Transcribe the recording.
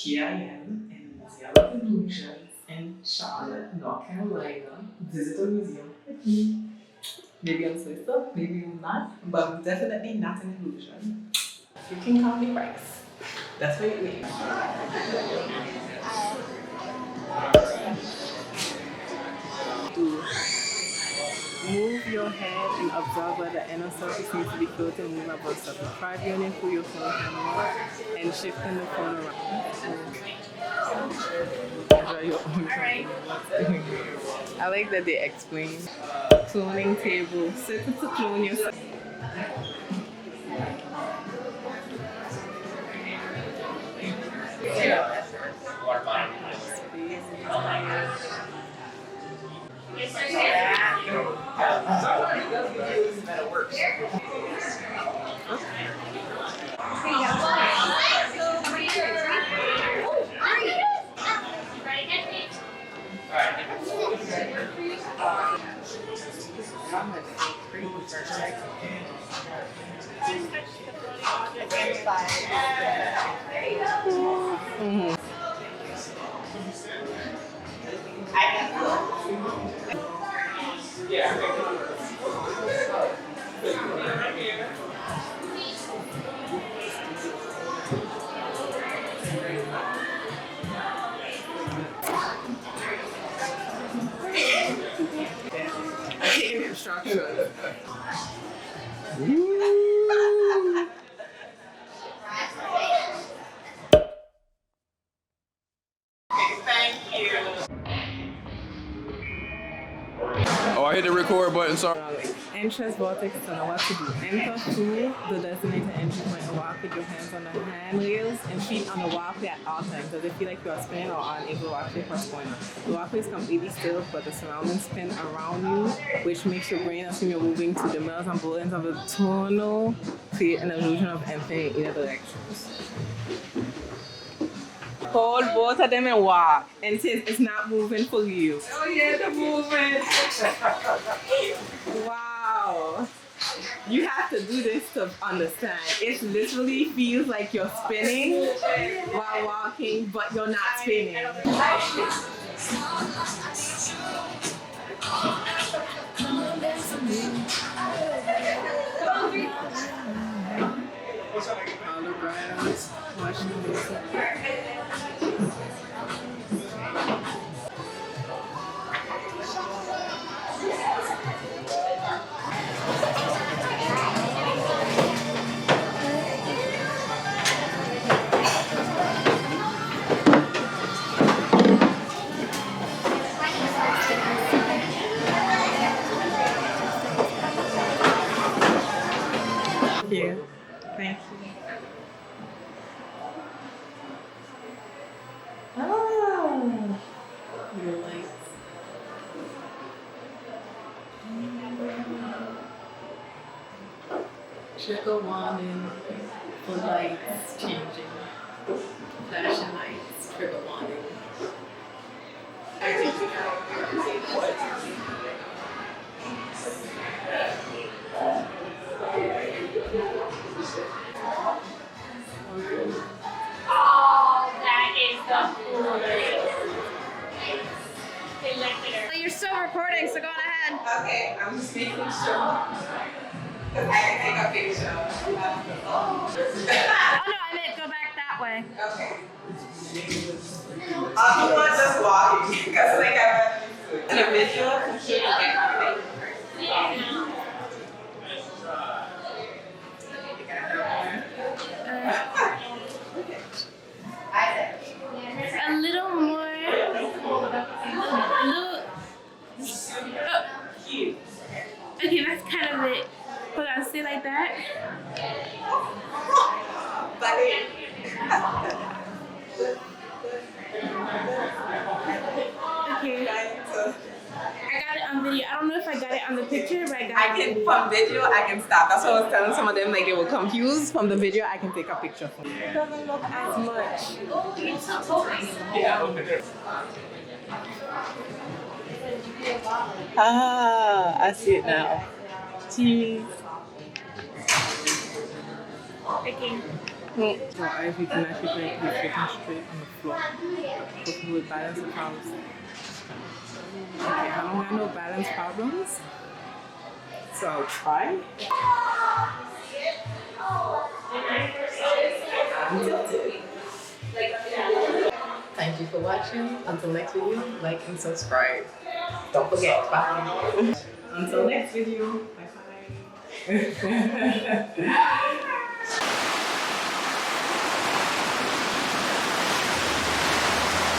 here I am in Museum of Illusions in Charlotte, North Carolina, Digital Museum with me. Maybe I'm Swiss, maybe I'm not, but I'm definitely not an illusion. You can call me Rice. That's what it means. Move your head and observe where the inner surface needs to be floating, move above surface. Try viewing through your phone camera and shifting the phone around. Enjoy your own company. I like that they explain. Cloning table. Sit to clone yourself. Yeah. Instructions. Oh, I hit the record button, sorry. Entrance vortex to know what to do. Enter through the designated entry point and walk with your hands on the handrails and feet on the walkway at all times. Does it feel like you are spinning or unable to walk what's going on? The walkway is completely still, but the surroundings spin around you, which makes your brain assume you're moving to the mills and bullets of the tunnel, create an illusion of empty in either directions. Hold both of them and walk. And since it's not moving for you. Oh yeah, they're moving. Wow. You have to do this to understand. It literally feels like you're spinning while walking, but you're not spinning. Holograms, watching this. Thank you. Oh, your lights. Trickle wanding for lights changing. Flashing lights, trickle wanding. Oh, that is the coolest. They lifted her. Well, you're still recording, so go on ahead. Okay, I'm just making sure. Because I can take a picture. Oh no, I meant go back that way. Okay. I'm not just walking because like I'm in a visual computer get A little more. Okay, that's kind of it. Hold on, stay like that. Okay. I got it on video. I don't know if I got it on the picture, but I got it. From video, I can stop. That's what I was telling some of them, like they were confused. From the video, I can take a picture from it. It doesn't look as much. Oh, it's so totally. Yeah. Ah, I see it now. Cheese. Okay. Or if you can actually play it freaking straight on the floor. So people with balance problems. Okay, I don't got no balance problems. So I'll try. I'm tilted. Thank you for watching. Until next video, like and subscribe. Don't forget. Bye. Until next video. Bye bye.